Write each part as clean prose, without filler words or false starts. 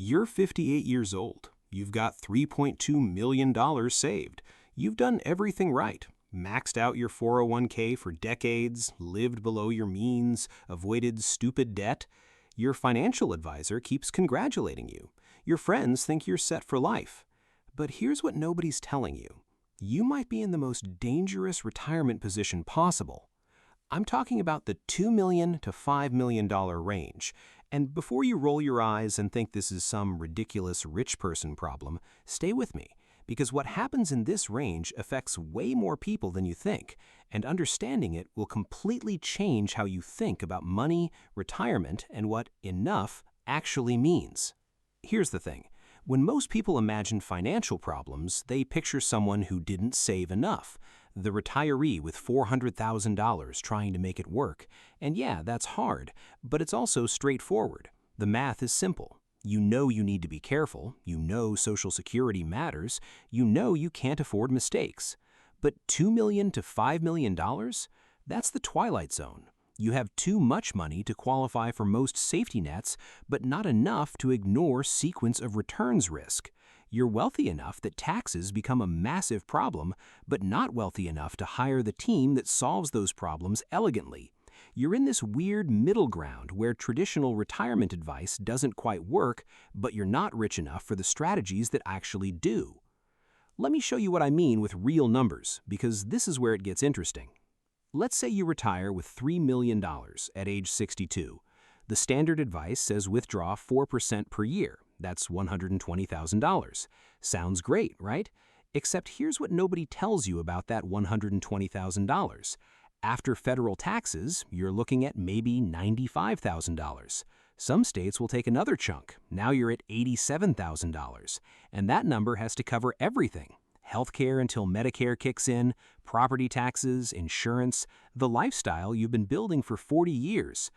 You're 58 years old. You've got $3.2 million saved. You've done everything right. Maxed out your 401k for decades, lived below your means, avoided stupid debt. Your financial advisor keeps congratulating you. Your friends think you're set for life. But here's what nobody's telling you. You might be in the most dangerous retirement position possible. I'm talking about the $2 million to $5 million range. And before you roll your eyes and think this is some ridiculous rich person problem, stay with me, because what happens in this range affects way more people than you think, and understanding it will completely change how you think about money, retirement, and what enough actually means. Here's the thing. When most people imagine financial problems, they picture someone who didn't save enough, the retiree with $400,000 trying to make it work. And yeah, that's hard, but it's also straightforward. The math is simple. You know you need to be careful, you know Social Security matters, you know you can't afford mistakes. But $2 million to $5 million? That's the twilight zone. You have too much money to qualify for most safety nets, but not enough to ignore sequence of returns risk. You're wealthy enough that taxes become a massive problem, but not wealthy enough to hire the team that solves those problems elegantly. You're in this weird middle ground where traditional retirement advice doesn't quite work, but you're not rich enough for the strategies that actually do. Let me show you what I mean with real numbers, because this is where it gets interesting. Let's say you retire with $3 million at age 62. The standard advice says withdraw 4% per year. That's $120,000. Sounds great, right? Except here's what nobody tells you about that $120,000. After federal taxes, you're looking at maybe $95,000. Some states will take another chunk. Now you're at $87,000. And that number has to cover everything. Healthcare until Medicare kicks in, property taxes, insurance, the lifestyle you've been building for 40 years.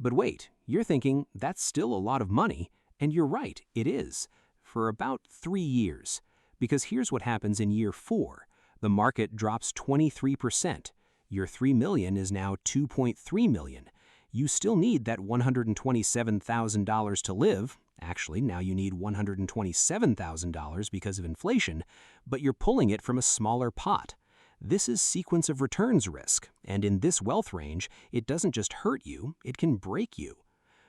But wait, you're thinking that's still a lot of money, and you're right, it is, for about 3 years. Because here's what happens in year 4. The market drops 23%. Your $3 million is now $2.3 million. You still need that $127,000 to live. Actually, now you need $127,000 because of inflation, but you're pulling it from a smaller pot. This is sequence of returns risk, and in this wealth range, it doesn't just hurt you, it can break you.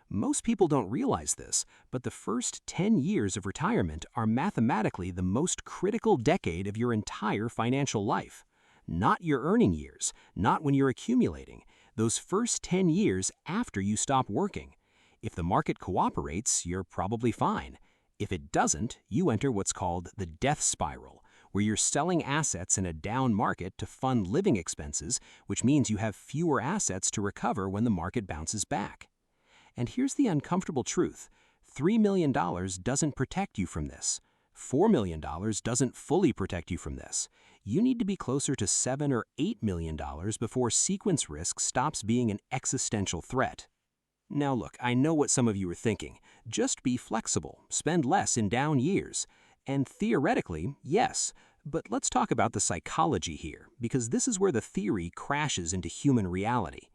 Most people don't realize this, but the first 10 years of retirement are mathematically the most critical decade of your entire financial life. Not your earning years, not when you're accumulating, those first 10 years after you stop working. If the market cooperates, you're probably fine. If it doesn't, you enter what's called the death spiral, where you're selling assets in a down market to fund living expenses, which means you have fewer assets to recover when the market bounces back. And here's the uncomfortable truth. $3 million doesn't protect you from this. $4 million doesn't fully protect you from this. You need to be closer to $7 or $8 million before sequence risk stops being an existential threat. Now look, I know what some of you are thinking. Just be flexible, spend less in down years. And theoretically, yes, but let's talk about the psychology here, because this is where the theory crashes into human reality.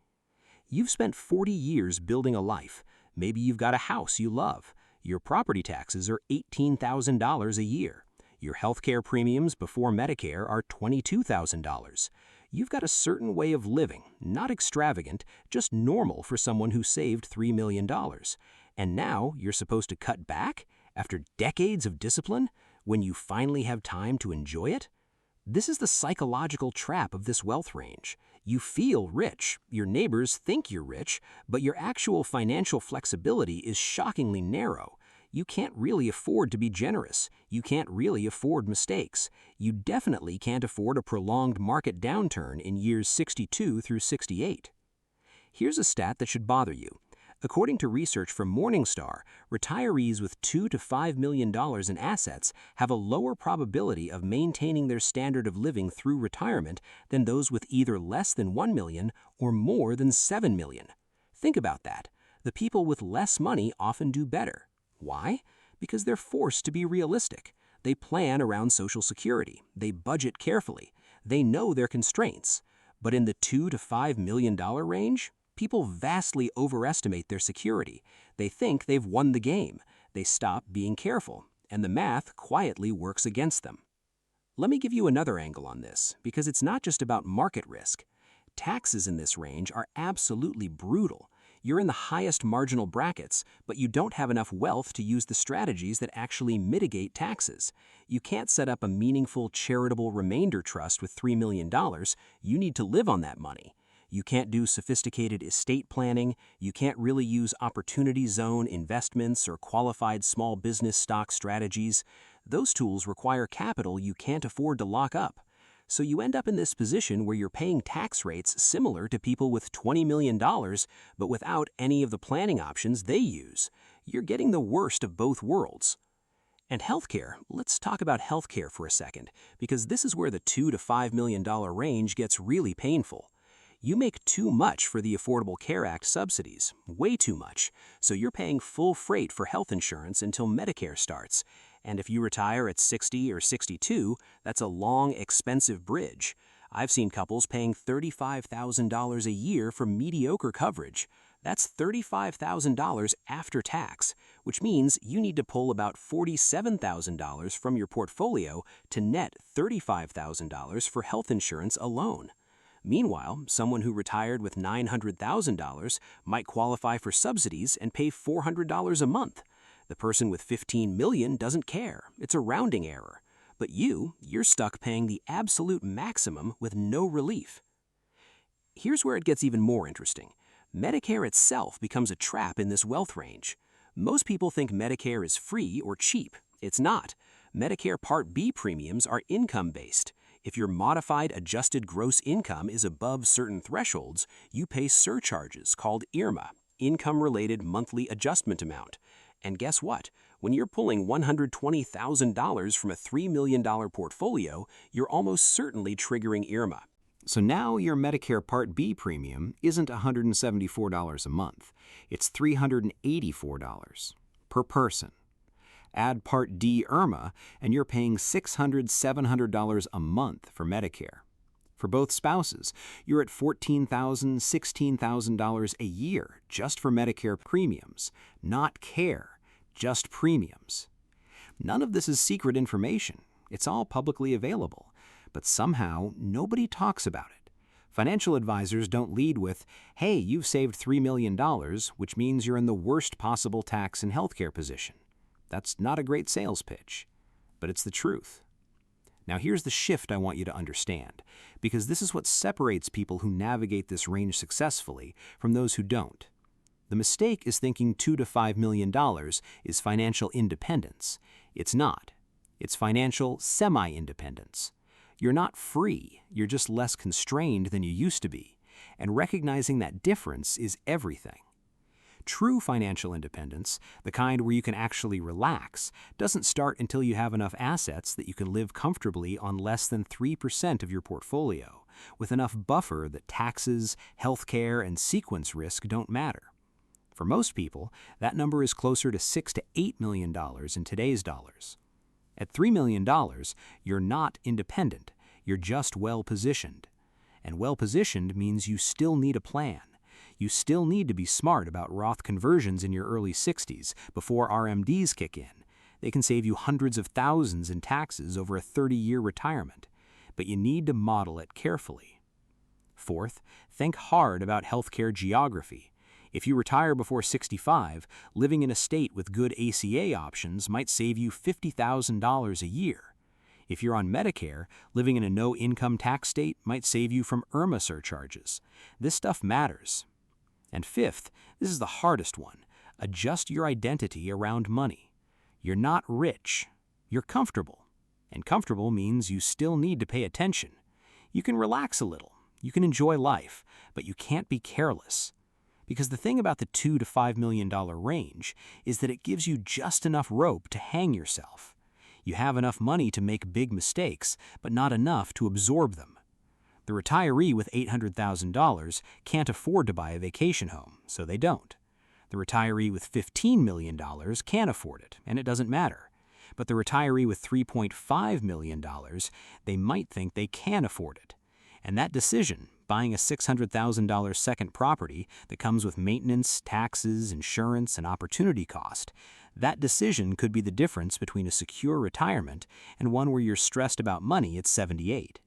You've spent 40 years building a life. Maybe you've got a house you love. Your property taxes are $18,000 a year. Your healthcare premiums before Medicare are $22,000. You've got a certain way of living, not extravagant, just normal for someone who saved $3 million. And now you're supposed to cut back after decades of discipline when you finally have time to enjoy it? This is the psychological trap of this wealth range. You feel rich, your neighbors think you're rich, but your actual financial flexibility is shockingly narrow. You can't really afford to be generous. You can't really afford mistakes. You definitely can't afford a prolonged market downturn in years 62 through 68. Here's a stat that should bother you. According to research from Morningstar, retirees with $2 to $5 million in assets have a lower probability of maintaining their standard of living through retirement than those with either less than $1 million or more than $7 million. Think about that. The people with less money often do better. Why? Because they're forced to be realistic. They plan around Social Security. They budget carefully. They know their constraints. But in the $2 to $5 million range, people vastly overestimate their security. They think they've won the game. They stop being careful, and the math quietly works against them. Let me give you another angle on this, because it's not just about market risk. Taxes in this range are absolutely brutal. You're in the highest marginal brackets, but you don't have enough wealth to use the strategies that actually mitigate taxes. You can't set up a meaningful charitable remainder trust with $3 million. You need to live on that money. You can't do sophisticated estate planning. You can't really use opportunity zone investments or qualified small business stock strategies. Those tools require capital you can't afford to lock up. So you end up in this position where you're paying tax rates similar to people with $20 million, but without any of the planning options they use. You're getting the worst of both worlds. And healthcare, let's talk about healthcare for a second, because this is where the $2 to $5 million range gets really painful. You make too much for the Affordable Care Act subsidies, way too much, so you're paying full freight for health insurance until Medicare starts. And if you retire at 60 or 62, that's a long, expensive bridge. I've seen couples paying $35,000 a year for mediocre coverage. That's $35,000 after tax, which means you need to pull about $47,000 from your portfolio to net $35,000 for health insurance alone. Meanwhile, someone who retired with $900,000 might qualify for subsidies and pay $400 a month. The person with $15 million doesn't care. It's a rounding error. But you're stuck paying the absolute maximum with no relief. Here's where it gets even more interesting. Medicare itself becomes a trap in this wealth range. Most people think Medicare is free or cheap. It's not. Medicare Part B premiums are income-based. If your modified adjusted gross income is above certain thresholds, you pay surcharges called IRMAA, Income-Related Monthly Adjustment Amount. And guess what? When you're pulling $120,000 from a $3 million portfolio, you're almost certainly triggering IRMAA. So now your Medicare Part B premium isn't $174 a month. It's $384 per person. Add Part D IRMAA, and you're paying $600, $700 a month for Medicare. For both spouses, you're at $14,000, $16,000 a year just for Medicare premiums, not care, just premiums. None of this is secret information. It's all publicly available, but somehow nobody talks about it. Financial advisors don't lead with, hey, you've saved $3 million, which means you're in the worst possible tax and healthcare position. That's not a great sales pitch, but it's the truth. Now here's the shift I want you to understand, because this is what separates people who navigate this range successfully from those who don't. The mistake is thinking $2 to $5 million is financial independence. It's not. It's financial semi-independence. You're not free, you're just less constrained than you used to be, and recognizing that difference is everything. True financial independence, the kind where you can actually relax, doesn't start until you have enough assets that you can live comfortably on less than 3% of your portfolio, with enough buffer that taxes, healthcare, and sequence risk don't matter. For most people, that number is closer to $6 to $8 million in today's dollars. At $3 million, you're not independent, you're just well-positioned. And well-positioned means you still need a plan. You still need to be smart about Roth conversions in your early 60s before RMDs kick in. They can save you hundreds of thousands in taxes over a 30-year retirement, but you need to model it carefully. Fourth, think hard about healthcare geography. If you retire before 65, living in a state with good ACA options might save you $50,000 a year. If you're on Medicare, living in a no-income tax state might save you from IRMAA surcharges. This stuff matters. And fifth, this is the hardest one, adjust your identity around money. You're not rich, you're comfortable. And comfortable means you still need to pay attention. You can relax a little, you can enjoy life, but you can't be careless. Because the thing about the $2 to $5 million range is that it gives you just enough rope to hang yourself. You have enough money to make big mistakes, but not enough to absorb them. The retiree with $800,000 can't afford to buy a vacation home, so they don't. The retiree with $15 million can afford it, and it doesn't matter. But the retiree with $3.5 million, they might think they can afford it. And that decision, buying a $600,000 second property that comes with maintenance, taxes, insurance, and opportunity cost, That decision could be the difference between a secure retirement and one where you're stressed about money at 78.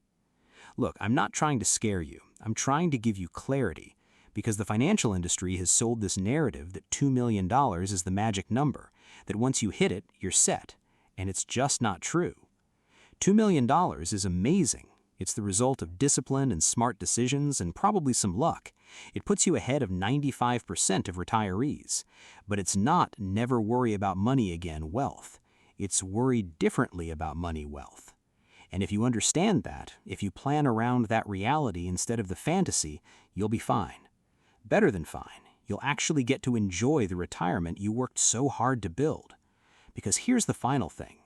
Look, I'm not trying to scare you. I'm trying to give you clarity, because the financial industry has sold this narrative that $2 million is the magic number, that once you hit it, you're set, and it's just not true. $2 million is amazing. It's the result of discipline and smart decisions and probably some luck. It puts you ahead of 95% of retirees. But it's not never worry about money again wealth. It's worry differently about money wealth. And if you understand that, if you plan around that reality instead of the fantasy, you'll be fine. Better than fine. You'll actually get to enjoy the retirement you worked so hard to build. Because here's the final thing.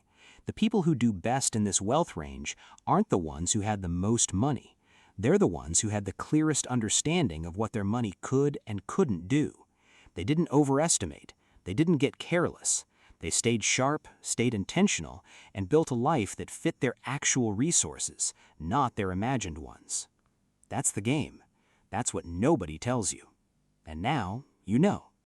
The people who do best in this wealth range aren't the ones who had the most money. They're the ones who had the clearest understanding of what their money could and couldn't do. They didn't overestimate. They didn't get careless. They stayed sharp, stayed intentional, and built a life that fit their actual resources, not their imagined ones. That's the game. That's what nobody tells you. And now, you know.